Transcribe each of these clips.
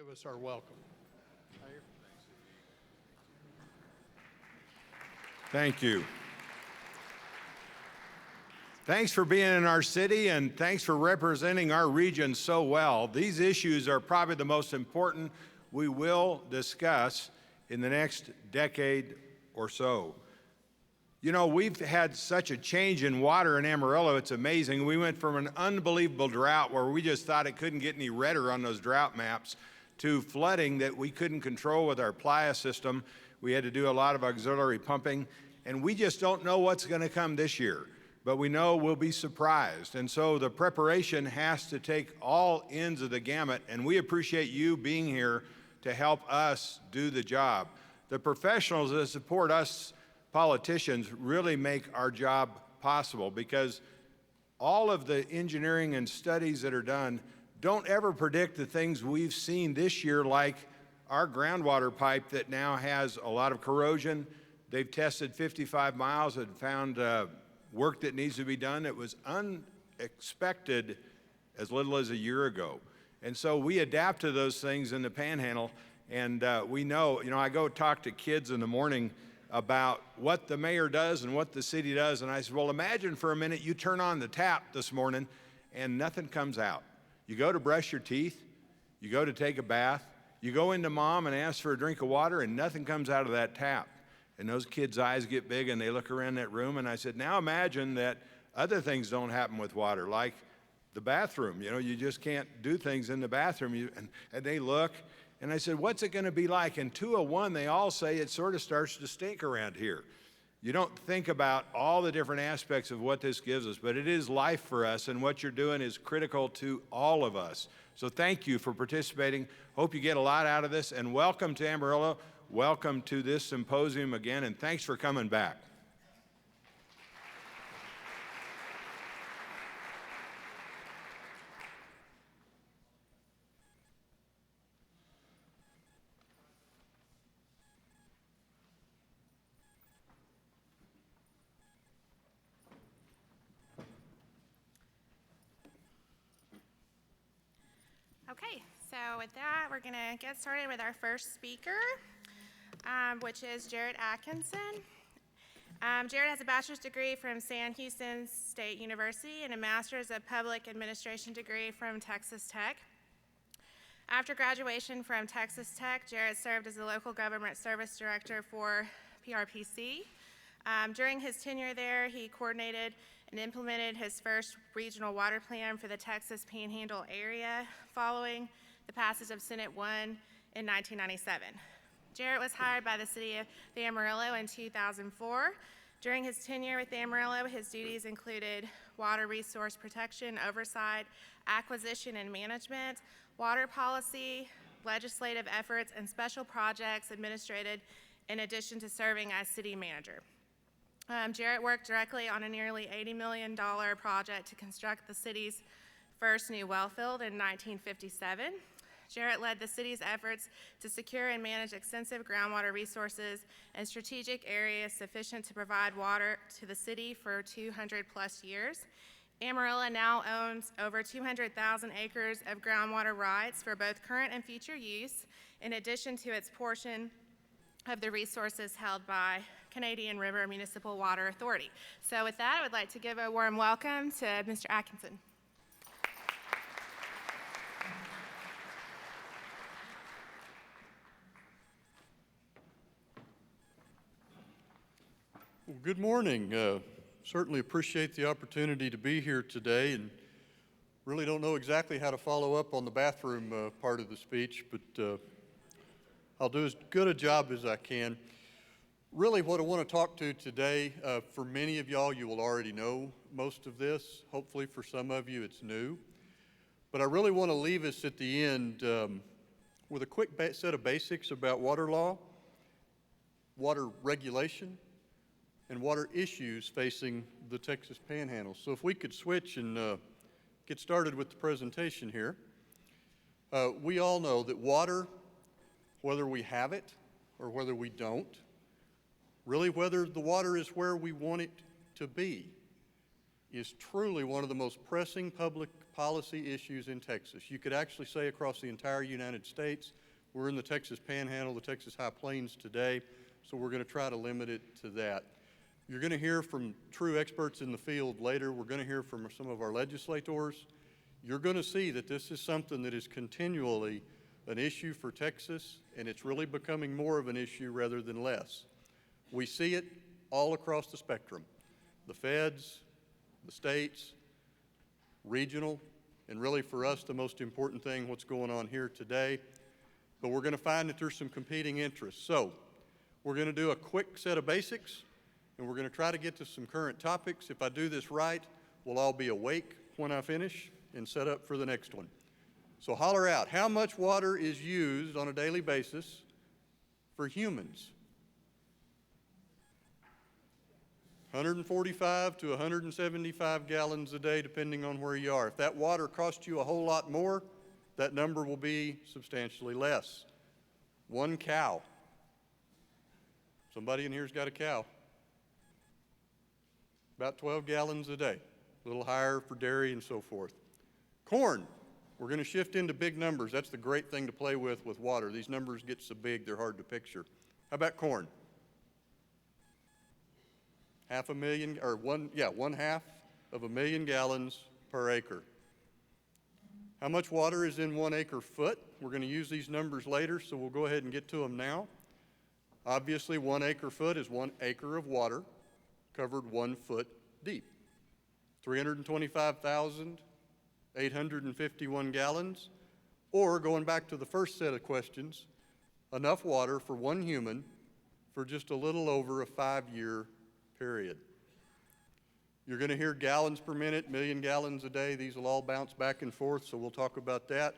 give us our welcome. Thank you. Thanks for being in our city, and thanks for representing our region so well. These issues are probably the most important we will discuss in the next decade or so. You know, we've had such a change in water in Amarillo, it's amazing. We went from an unbelievable drought where we just thought it couldn't get any redder on those drought maps to flooding that we couldn't control with our playa system. We had to do a lot of auxiliary pumping, and we just don't know what's going to come this year. But we know we'll be surprised. And so the preparation has to take all ends of the gamut, and we appreciate you being here to help us do the job. The professionals that support us politicians really make our job possible, because all of the engineering and studies that are done don't ever predict the things we've seen this year, like our groundwater pipe that now has a lot of corrosion. They've tested 55 miles and found work that needs to be done that was unexpected as little as a year ago. And so we adapt to those things in the Panhandle, and we know, I go talk to kids in the morning about what the mayor does and what the city does, and I said, well, imagine for a minute you turn on the tap this morning and nothing comes out. You go to brush your teeth, you go to take a bath, you go into mom and ask for a drink of water, and nothing comes out of that tap. And those kids' eyes get big and they look around that room, and I said, now imagine that other things don't happen with water, like the bathroom. You just can't do things in the bathroom. And they look, and I said, what's it going to be like? And 201, they all say it sort of starts to stink around here. You don't think about all the different aspects of what this gives us, but it is life for us, and what you're doing is critical to all of us. So thank you for participating. Hope you get a lot out of this, and welcome to Amarillo. Welcome to this symposium again, and thanks for coming back. Okay, so with that, we're going to get started with our first speaker, which is Jarrett Atkinson. Jarrett has a bachelor's degree from Sam Houston State University and a master's of public administration degree from Texas Tech. After graduation from Texas Tech, Jarrett served as the local government service director for PRPC. During his tenure there, he coordinated and implemented his first regional water plan for the Texas Panhandle area following the passage of Senate 1 in 1997. Jarrett was hired by the city of Amarillo in 2004. During his tenure with Amarillo, his duties included water resource protection, oversight, acquisition and management, water policy, legislative efforts, and special projects administered in addition to serving as city manager. Jarrett worked directly on a nearly $80 million project to construct the city's first new well field in 1957. Jarrett led the city's efforts to secure and manage extensive groundwater resources and strategic areas sufficient to provide water to the city for 200 plus years. Amarillo now owns over 200,000 acres of groundwater rights for both current and future use, in addition to its portion of the resources held by Canadian River Municipal Water Authority. So with that, I would like to give a warm welcome to Mr. Atkinson. Well, good morning. Certainly appreciate the opportunity to be here today, and really don't know exactly how to follow up on the bathroom part of the speech, but I'll do as good a job as I can. Really what I want to talk to today, for many of y'all, you will already know most of this. Hopefully for some of you it's new. But I really want to leave us at the end with a quick set of basics about water law, water regulation, and water issues facing the Texas Panhandle. So if we could switch and get started with the presentation here. We all know that water, whether we have it or whether we don't, really whether the water is where we want it to be, is truly one of the most pressing public policy issues in Texas. You could actually say across the entire United States. We're in the Texas Panhandle, the Texas High Plains today, so we're going to try to limit it to that. You're going to hear from true experts in the field later. We're going to hear from some of our legislators. You're going to see that this is something that is continually an issue for Texas, and it's really becoming more of an issue rather than less. We see it all across the spectrum. The feds, the states, regional, and really for us the most important thing, what's going on here today. But we're going to find that there's some competing interests. So we're going to do a quick set of basics, and we're going to try to get to some current topics. If I do this right, we'll all be awake when I finish and set up for the next one. So holler out, how much water is used on a daily basis for humans? 145 to 175 gallons a day, depending on where you are. If that water costs you a whole lot more, that number will be substantially less. One cow. Somebody in here's got a cow. About 12 gallons a day. A little higher for dairy and so forth. Corn. We're going to shift into big numbers. That's the great thing to play with water. These numbers get so big, they're hard to picture. How about corn? 500,000, or 1/2 of a million gallons per acre. How much water is in 1 acre foot? We're going to use these numbers later, so we'll go ahead and get to them now. Obviously, 1 acre foot is 1 acre of water covered 1 foot deep. 325,851 gallons, or going back to the first set of questions, enough water for one human for just a little over a 5-year period. You're going to hear gallons per minute, million gallons a day. These will all bounce back and forth, so we'll talk about that.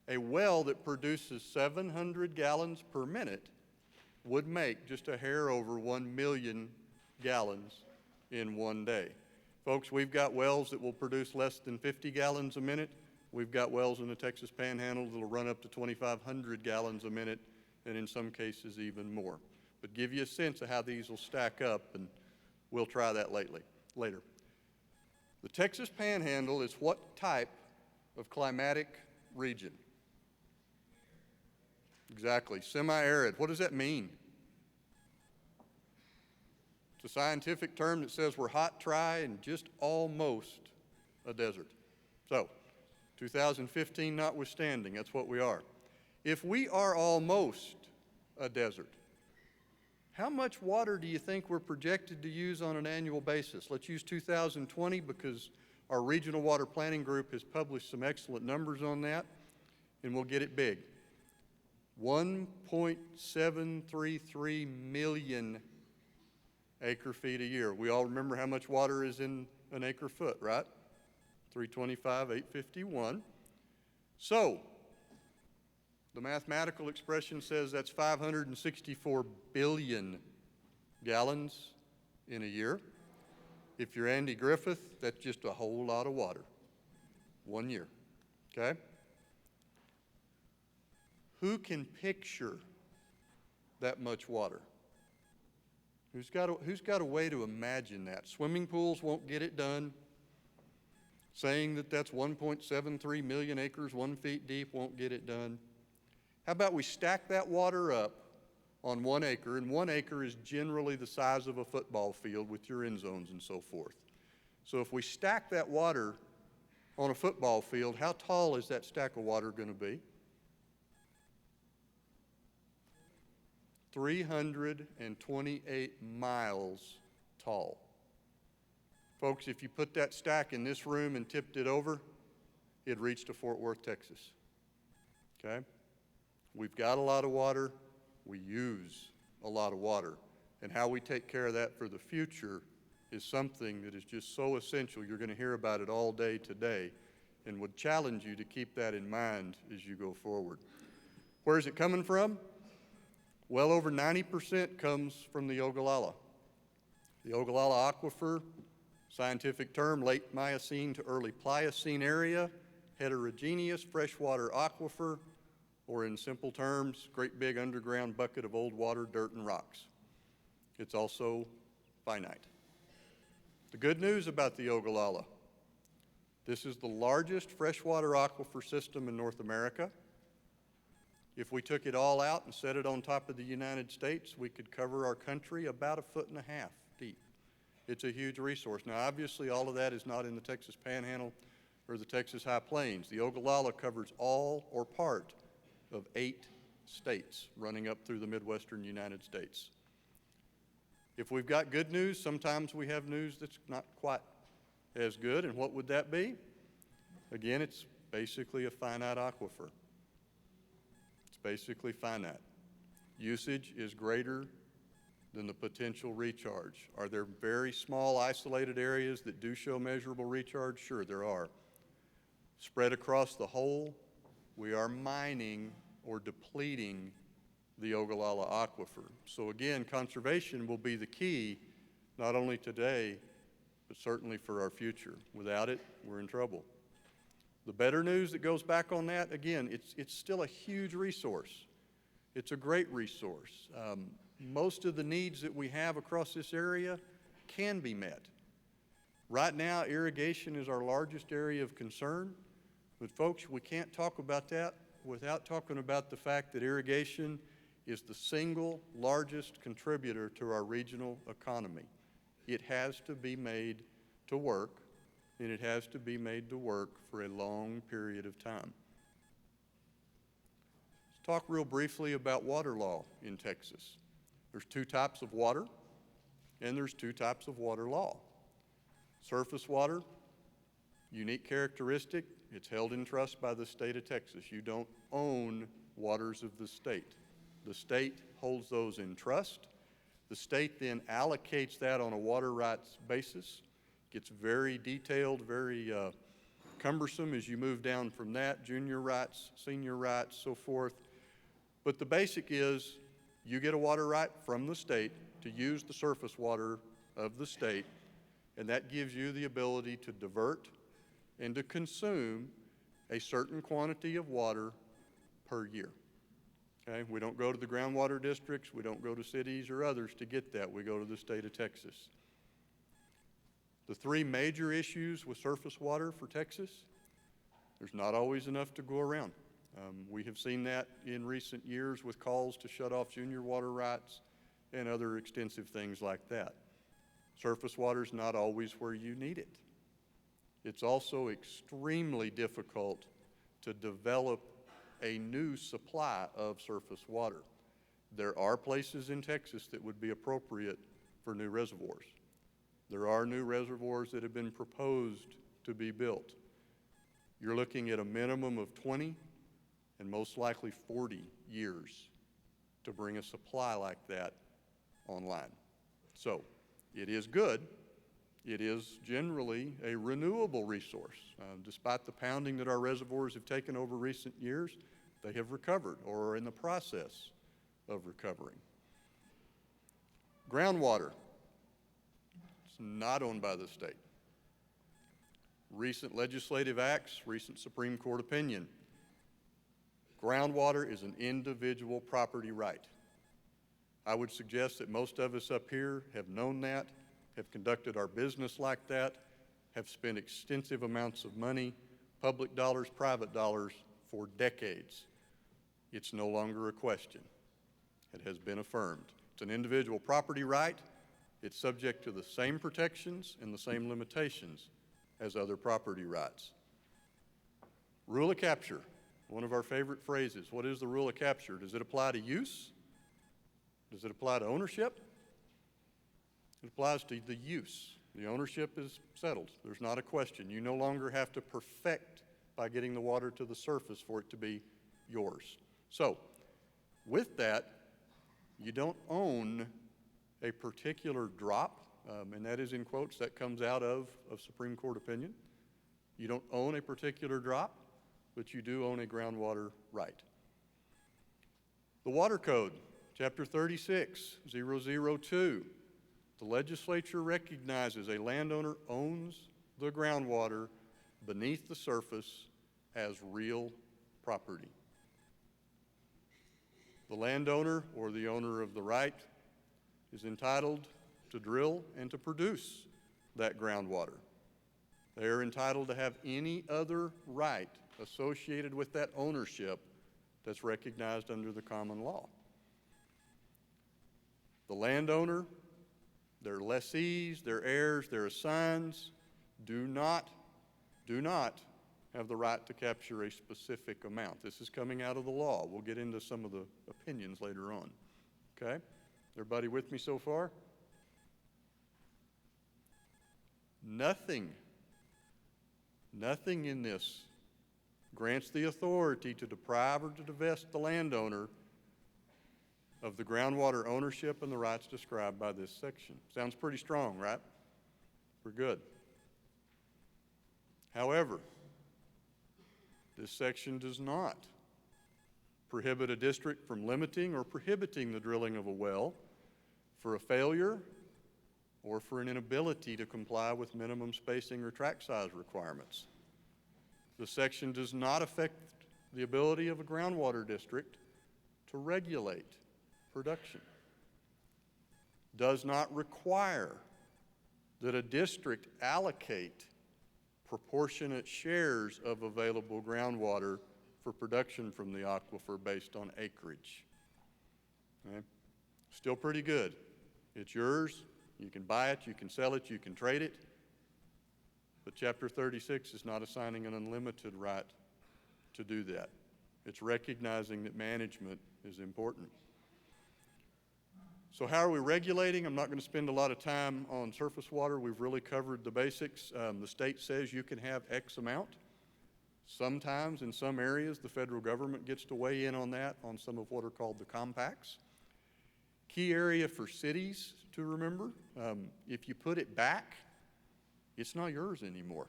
A well that produces 700 gallons per minute would make just a hair over 1 million gallons in one day. Folks, we've got wells that will produce less than 50 gallons a minute. We've got wells in the Texas Panhandle that will run up to 2,500 gallons a minute, and in some cases even more. But give you a sense of how these will stack up, and we'll try that later. The Texas Panhandle is what type of climatic region? Exactly, semi-arid. What does that mean? It's a scientific term that says we're hot, dry, and just almost a desert. So, 2015 notwithstanding, that's what we are. If we are almost a desert, how much water do you think we're projected to use on an annual basis? Let's use 2020 because our regional water planning group has published some excellent numbers on that, and we'll get it big. 1.733 million acre feet a year. We all remember how much water is in an acre foot, right? 325, 851. So, the mathematical expression says that's 564 billion gallons in a year. If you're Andy Griffith, that's just a whole lot of water. 1 year, okay? Who can picture that much water? Who's got a way to imagine that? Swimming pools won't get it done. Saying that that's 1.73 million acres, 1 feet deep, won't get it done. How about we stack that water up on 1 acre, and 1 acre is generally the size of a football field with your end zones and so forth. So if we stack that water on a football field, how tall is that stack of water going to be? 328 miles tall. Folks, if you put that stack in this room and tipped it over, it'd reach to Fort Worth, Texas. Okay? We've got a lot of water. We use a lot of water. And how we take care of that for the future is something that is just so essential. You're going to hear about it all day today, and would challenge you to keep that in mind as you go forward. Where is it coming from? Well over 90% comes from the Ogallala. The Ogallala Aquifer, scientific term, late Miocene to early Pliocene area, heterogeneous freshwater aquifer, or in simple terms, great big underground bucket of old water, dirt, and rocks. It's also finite. The good news about the Ogallala: this is the largest freshwater aquifer system in North America. If we took it all out and set it on top of the United States, we could cover our country about 1.5 feet deep. It's a huge resource. Now, obviously, all of that is not in the Texas Panhandle or the Texas High Plains. The Ogallala covers all or part of 8 states running up through the Midwestern United States. If we've got good news, sometimes we have news that's not quite as good, and what would that be? Again, it's basically a finite aquifer. It's basically finite. Usage is greater than the potential recharge. Are there very small isolated areas that do show measurable recharge? Sure, there are. Spread across the whole, we are mining or depleting the Ogallala aquifer. So again, conservation will be the key, not only today, but certainly for our future. Without it, we're in trouble. The better news that goes back on that, again, it's still a huge resource. It's a great resource. Most of the needs that we have across this area can be met. Right now, irrigation is our largest area of concern, but folks, we can't talk about that without talking about the fact that irrigation is the single largest contributor to our regional economy. It has to be made to work, and it has to be made to work for a long period of time. Let's talk real briefly about water law in Texas. There's 2 types of water, and there's 2 types of water law. Surface water, unique characteristic, it's held in trust by the state of Texas. You don't own waters of the state. The state holds those in trust. The state then allocates that on a water rights basis. Gets very detailed, very cumbersome as you move down from that, junior rights, senior rights, so forth. But the basic is you get a water right from the state to use the surface water of the state, and that gives you the ability to divert and to consume a certain quantity of water per year. Okay? We don't go to the groundwater districts, we don't go to cities or others to get that. We go to the state of Texas. The 3 major issues with surface water for Texas: there's not always enough to go around. We have seen that in recent years with calls to shut off junior water rights and other extensive things like that. Surface water is not always where you need it. It's also extremely difficult to develop a new supply of surface water. There are places in Texas that would be appropriate for new reservoirs. There are new reservoirs that have been proposed to be built. You're looking at a minimum of 20 and most likely 40 years to bring a supply like that online. So it is good. It is generally a renewable resource. Despite the pounding that our reservoirs have taken over recent years, they have recovered or are in the process of recovering. Groundwater, it's not owned by the state. Recent legislative acts, recent Supreme Court opinion. Groundwater is an individual property right. I would suggest that most of us up here have known that, have conducted our business like that, have spent extensive amounts of money, public dollars, private dollars, for decades. It's no longer a question. It has been affirmed. It's an individual property right. It's subject to the same protections and the same limitations as other property rights. Rule of capture, one of our favorite phrases. What is the rule of capture? Does it apply to use? Does it apply to ownership? It applies to the use. The ownership is settled. There's not a question. You no longer have to perfect by getting the water to the surface for it to be yours. So, with that, you don't own a particular drop, and that is in quotes, that comes out of Supreme Court opinion. You don't own a particular drop, but you do own a groundwater right. The Water Code, Chapter 36, 002. The legislature recognizes a landowner owns the groundwater beneath the surface as real property. The landowner or the owner of the right is entitled to drill and to produce that groundwater. They are entitled to have any other right associated with that ownership that's recognized under the common law. The landowner, their lessees, their heirs, their assigns do not have the right to capture a specific amount. This is coming out of the law. We'll get into some of the opinions later on. Okay? Everybody with me so far? Nothing in this grants the authority to deprive or to divest the landowner of the groundwater ownership and the rights described by this section. Sounds pretty strong, right? We're good. However, this section does not prohibit a district from limiting or prohibiting the drilling of a well for a failure or for an inability to comply with minimum spacing or tract size requirements. The section does not affect the ability of a groundwater district to regulate production. Does not require that a district allocate proportionate shares of available groundwater for production from the aquifer based on acreage. Okay? Still pretty good. It's yours. You can buy it, you can sell it, you can trade it. But Chapter 36 is not assigning an unlimited right to do that. It's recognizing that management is important. So how are we regulating? I'm not going to spend a lot of time on surface water. We've really covered the basics. The state says you can have X amount. Sometimes in some areas the federal government gets to weigh in on that on some of what are called the compacts. Key area for cities to remember, if you put it back, it's not yours anymore.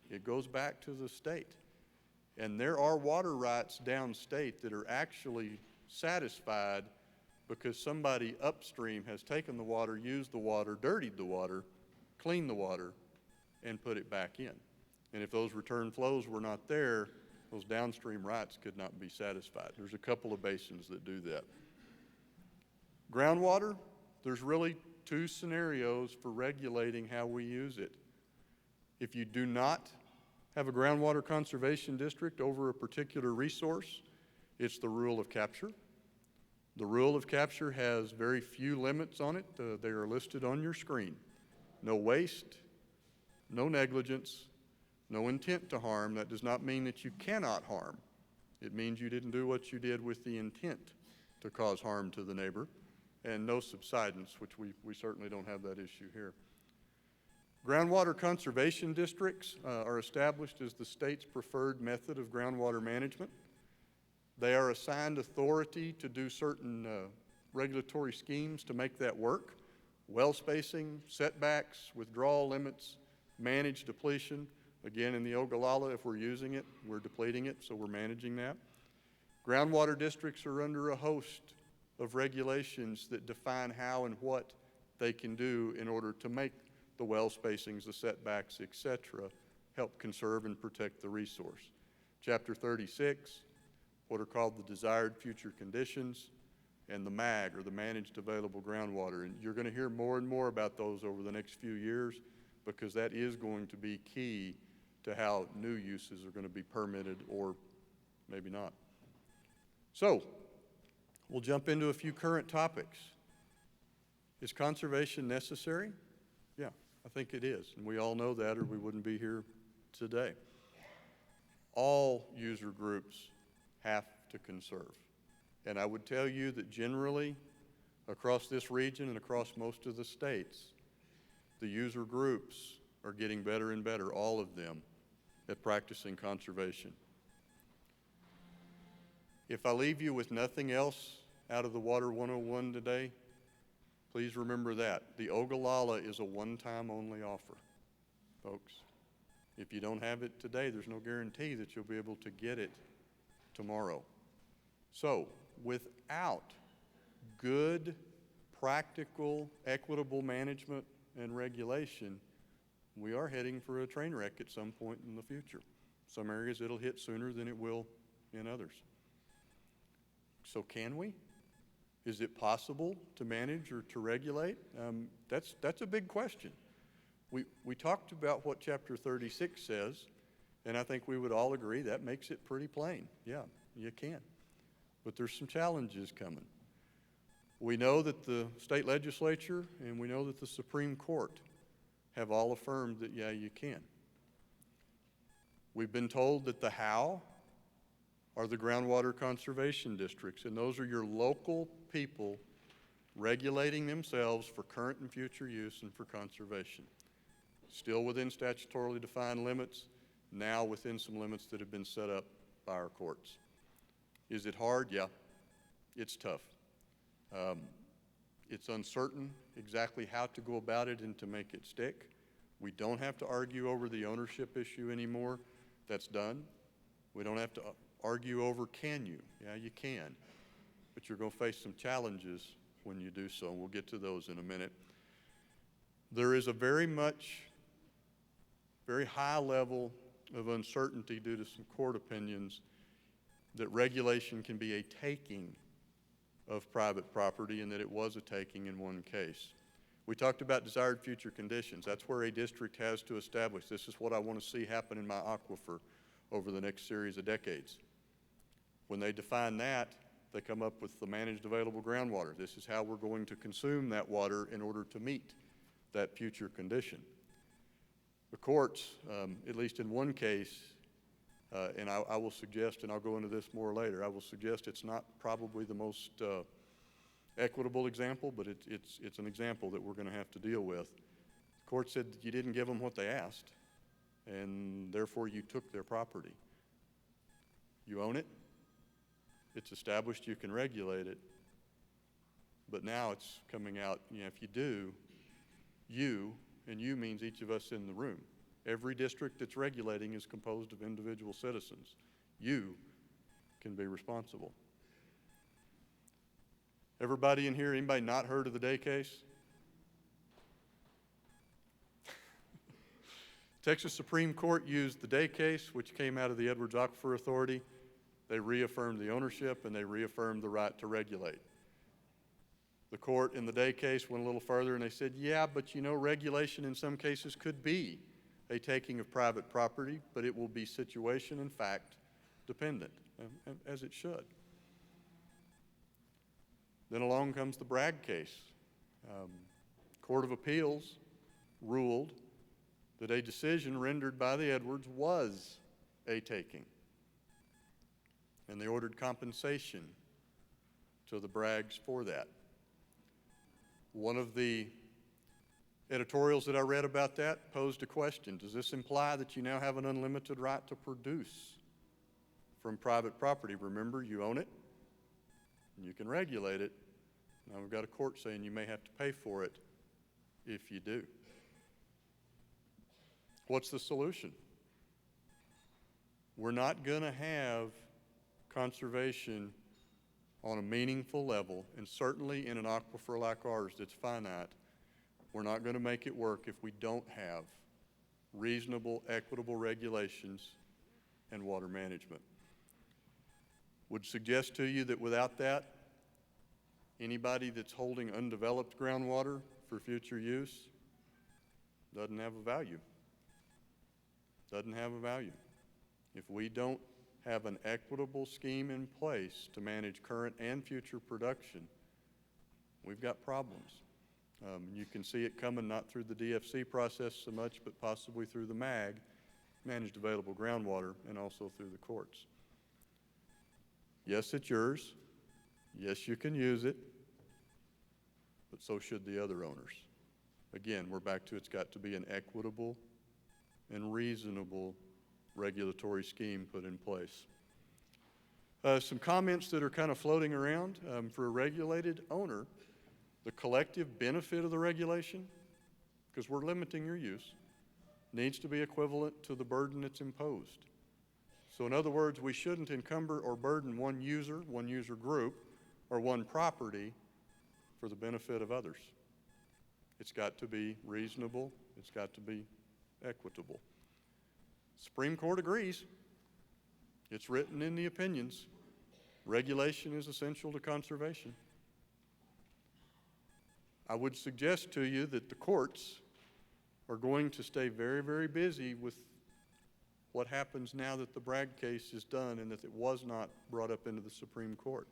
It goes back to the state. And there are water rights downstate that are actually satisfied because somebody upstream has taken the water, used the water, dirtied the water, cleaned the water, and put it back in. And if those return flows were not there, those downstream rights could not be satisfied. There's a couple of basins that do that. Groundwater, there's really two scenarios for regulating how we use it. If you do not have a groundwater conservation district over a particular resource, it's the rule of capture. The rule of capture has very few limits on it. They are listed on your screen. No waste, no negligence, no intent to harm. That does not mean that you cannot harm. It means you didn't do what you did with the intent to cause harm to the neighbor. And no subsidence, which we certainly don't have that issue here. Groundwater conservation districts are established as the state's preferred method of groundwater management. They are assigned authority to do certain regulatory schemes to make that work. Well spacing, setbacks, withdrawal limits, managed depletion. Again, in the Ogallala, if we're using it, we're depleting it, so we're managing that. Groundwater districts are under a host of regulations that define how and what they can do in order to make the well spacings, the setbacks, et cetera, help conserve and protect the resource. Chapter 36, what are called the desired future conditions, and the MAG, or the managed available groundwater. And you're going to hear more and more about those over the next few years because that is going to be key to how new uses are going to be permitted or maybe not. So, we'll jump into a few current topics. Is conservation necessary? Yeah, I think it is, and we all know that or we wouldn't be here today. All user groups have to conserve. And I would tell you that generally, across this region and across most of the states, the user groups are getting better and better, all of them, at practicing conservation. If I leave you with nothing else out of the Water 101 today, please remember that. The Ogallala is a one-time only offer, folks. If you don't have it today, there's no guarantee that you'll be able to get it tomorrow. So, without good, practical, equitable management and regulation, we are heading for a train wreck at some point in the future. Some areas it'll hit sooner than it will in others. So can we? Is it possible to manage or to regulate? That's a big question. We talked about what Chapter 36 says, and I think we would all agree that makes it pretty plain. Yeah, you can. But there's some challenges coming. We know that the state legislature and we know that the Supreme Court have all affirmed that, yeah, you can. We've been told that the how are the groundwater conservation districts, and those are your local people regulating themselves for current and future use and for conservation. Still within statutorily defined limits, now within some limits that have been set up by our courts. Is it hard? Yeah, it's tough. It's uncertain exactly how to go about it and to make it stick. We don't have to argue over the ownership issue anymore. That's done. We don't have to argue over can you. Yeah, you can. But you're going to face some challenges when you do so, and we'll get to those in a minute. There is a very high level of uncertainty due to some court opinions that regulation can be a taking of private property and that it was a taking in one case. We talked about desired future conditions. That's where a district has to establish, this is what I want to see happen in my aquifer over the next series of decades. When they define that, they come up with the managed available groundwater. This is how we're going to consume that water in order to meet that future condition. The courts, at least in one case, and I will suggest, and I'll go into this more later, I will suggest it's not probably the most equitable example, but it's an example that we're going to have to deal with. The court said that you didn't give them what they asked, and therefore you took their property. You own it. It's established you can regulate it, but now it's coming out, if you do, and you means each of us in the room. Every district that's regulating is composed of individual citizens. You can be responsible. Everybody in here, anybody not heard of the Day case? Texas Supreme Court used the Day case, which came out of the Edwards Aquifer Authority. They reaffirmed the ownership and they reaffirmed the right to regulate. The court in the Day case went a little further and they said, yeah, but regulation in some cases could be a taking of private property, but it will be situation and fact dependent, as it should. Then along comes the Bragg case. Court of Appeals ruled that a decision rendered by the Edwards was a taking, and they ordered compensation to the Braggs for that. One of the editorials that I read about that posed a question. Does this imply that you now have an unlimited right to produce from private property? Remember, you own it, and you can regulate it. Now we've got a court saying you may have to pay for it if you do. What's the solution? We're not going to have conservation on a meaningful level, and certainly in an aquifer like ours that's finite, we're not going to make it work if we don't have reasonable, equitable regulations and water management. Would suggest to you that without that, anybody that's holding undeveloped groundwater for future use doesn't have a value. Doesn't have a value. If we don't have an equitable scheme in place to manage current and future production, we've got problems. You can see it coming not through the DFC process so much, but possibly through the MAG, managed available groundwater, and also through the courts. Yes, it's yours. Yes, you can use it, but so should the other owners. Again, we're back to it's got to be an equitable and reasonable regulatory scheme put in place. Some comments that are kind of floating around for a regulated owner. The collective benefit of the regulation, because we're limiting your use, needs to be equivalent to the burden that's imposed. So in other words, we shouldn't encumber or burden one user group, or one property for the benefit of others. It's got to be reasonable. It's got to be equitable. Supreme Court agrees. It's written in the opinions. Regulation is essential to conservation. I would suggest to you that the courts are going to stay very, very busy with what happens now that the Bragg case is done and that it was not brought up into the Supreme Court.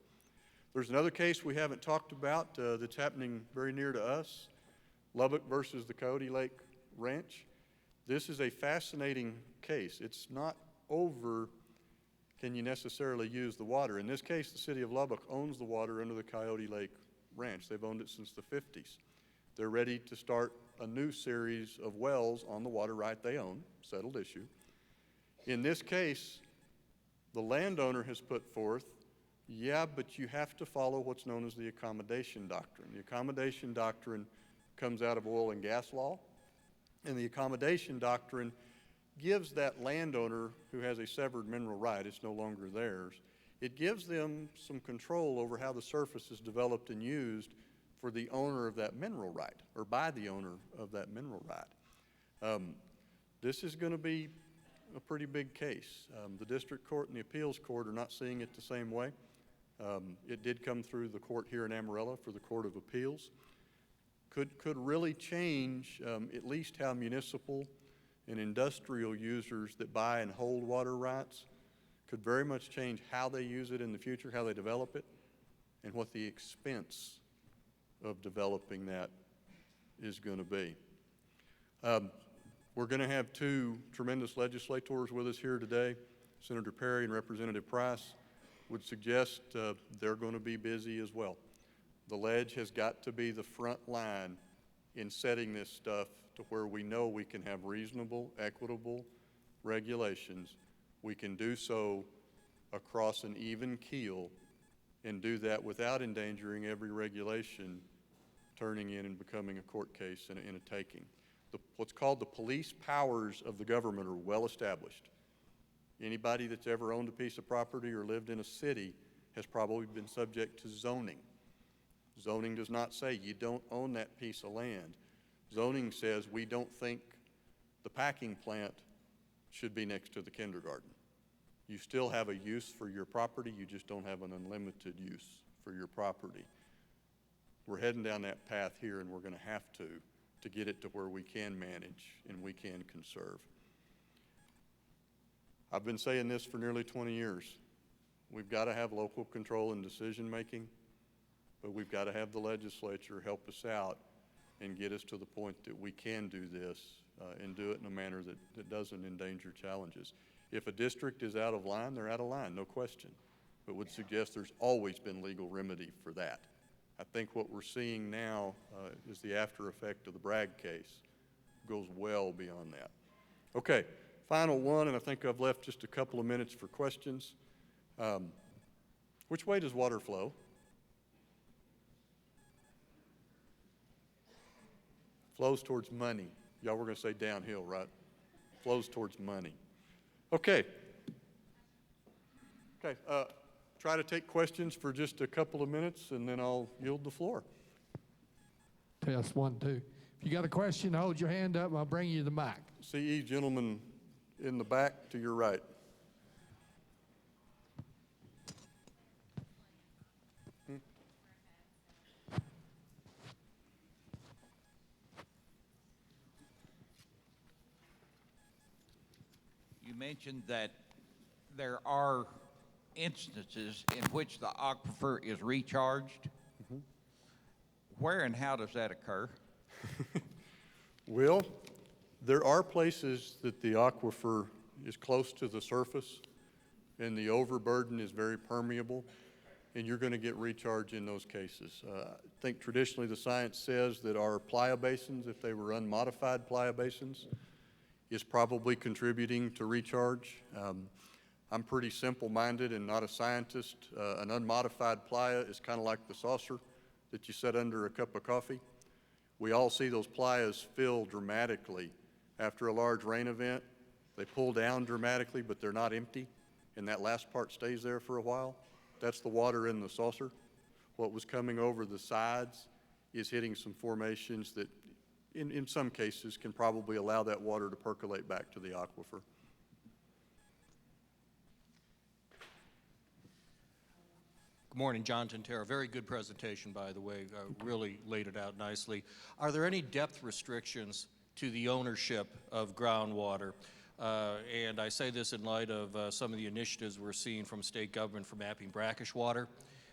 There's another case we haven't talked about that's happening very near to us, Lubbock versus the Coyote Lake Ranch. This is a fascinating case. It's not over, can you necessarily use the water? In this case, the city of Lubbock owns the water under the Coyote Lake Ranch. They've owned it since the 50s. They're ready to start a new series of wells on the water right they own, settled issue. In this case, the landowner has put forth, yeah, but you have to follow what's known as the accommodation doctrine. The accommodation doctrine comes out of oil and gas law, and the accommodation doctrine gives that landowner who has a severed mineral right, it's no longer theirs, it gives them some control over how the surface is developed and used for the owner of that mineral right, or by the owner of that mineral right. This is going to be a pretty big case. The district court and the appeals court are not seeing it the same way. It did come through the court here in Amarillo for the Court of Appeals. Could really change at least how municipal and industrial users that buy and hold water rights could very much change how they use it in the future, how they develop it, and what the expense of developing that is going to be. We're going to have two tremendous legislators with us here today. Senator Perry and Representative Price would suggest they're going to be busy as well. The ledge has got to be the front line in setting this stuff to where we know we can have reasonable, equitable regulations. We can do so across an even keel and do that without endangering every regulation turning in and becoming a court case and a taking. What's called the police powers of the government are well established. Anybody that's ever owned a piece of property or lived in a city has probably been subject to zoning. Zoning does not say you don't own that piece of land. Zoning says we don't think the packing plant should be next to the kindergarten. You still have a use for your property, you just don't have an unlimited use for your property. We're heading down that path here, and we're going to have to get it to where we can manage and we can conserve. I've been saying this for nearly 20 years. We've got to have local control and decision making, but we've got to have the legislature help us out and get us to the point that we can do this and do it in a manner that doesn't endanger challenges. If a district is out of line, they're out of line, no question, but would suggest there's always been legal remedy for that. I think what we're seeing now is the after effect of the Bragg case. Goes well beyond that. Okay, final one, and I think I've left just a couple of minutes for questions. Which way does water flow? Flows towards money. Y'all were going to say downhill, right? Flows towards money. Okay. Okay. Try to take questions for just a couple of minutes, and then I'll yield the floor. Test 1, 2. If you got a question, hold your hand up, and I'll bring you the mic. CE gentleman in the back to your right. You mentioned that there are instances in which the aquifer is recharged. Mm-hmm. Where and how does that occur? Well, there are places that the aquifer is close to the surface and the overburden is very permeable, and you're going to get recharge in those cases. I think traditionally the science says that our playa basins, if they were unmodified playa basins, is probably contributing to recharge. I'm pretty simple-minded and not a scientist. An unmodified playa is kind of like the saucer that you set under a cup of coffee. We all see those playas fill dramatically after a large rain event. They pull down dramatically, but they're not empty, and that last part stays there for a while. That's the water in the saucer. What was coming over the sides is hitting some formations that in some cases can probably allow that water to percolate back to the aquifer. Good morning, John Gentera. Very good presentation, by the way. Really laid it out nicely. Are there any depth restrictions to the ownership of groundwater. And I say this in light of some of the initiatives we're seeing from state government for mapping brackish water,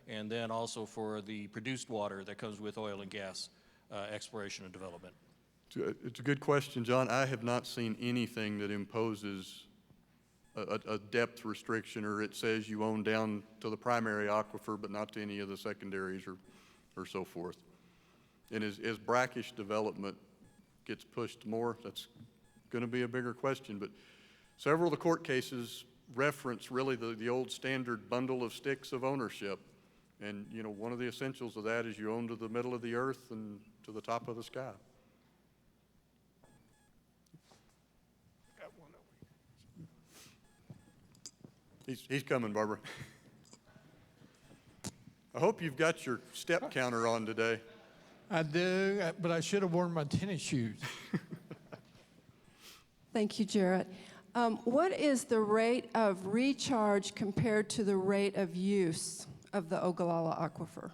and then also for the produced water that comes with oil and gas exploration and development. It's a good question, John. I have not seen anything that imposes a depth restriction, or it says you own down to the primary aquifer but not to any of the secondaries or so forth. And as brackish development gets pushed more, that's going to be a bigger question. But several of the court cases reference really the old standard bundle of sticks of ownership. And, you know, one of the essentials of that is you own to the middle of the earth and to the top of the sky. He's coming, Barbara. I hope you've got your step counter on today. I do, but I should have worn my tennis shoes. Thank you, Jarrett. What is the rate of recharge compared to the rate of use of the Ogallala Aquifer?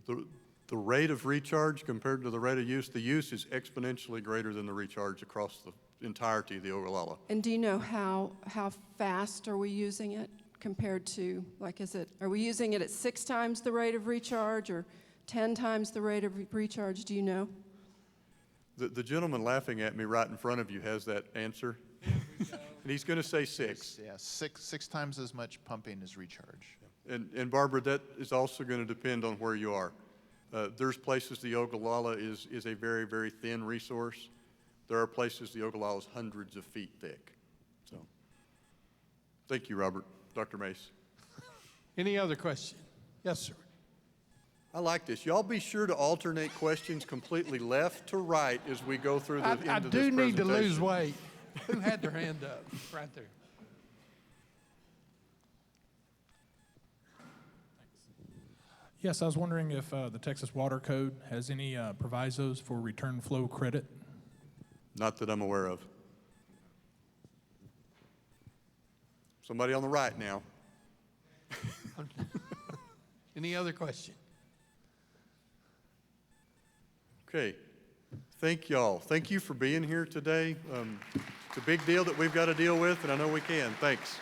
The rate of recharge compared to the rate of use, the use is exponentially greater than the recharge across the entirety of the Ogallala. And do you know how fast are we using it compared to, like, are we using it at 6 times the rate of recharge or 10 times the rate of recharge? Do you know? The gentleman laughing at me right in front of you has that answer. And he's going to say 6. Yeah, six times as much pumping as recharge. And Barbara, that is also going to depend on where you are. There's places the Ogallala is a very, very thin resource. There are places the Ogallala is hundreds of feet thick. So, thank you, Robert. Dr. Mace. Any other question? Yes, sir. I like this. Y'all be sure to alternate questions completely left to right as we go through the end I of this do presentation. need to lose weight. Who had their hand up? Right there. Yes, I was wondering if the Texas Water Code has any provisos for return flow credit. Not that I'm aware of. Somebody on the right now. Any other question? Okay. Thank y'all. Thank you for being here today. It's a big deal that we've got to deal with, and I know we can. Thanks.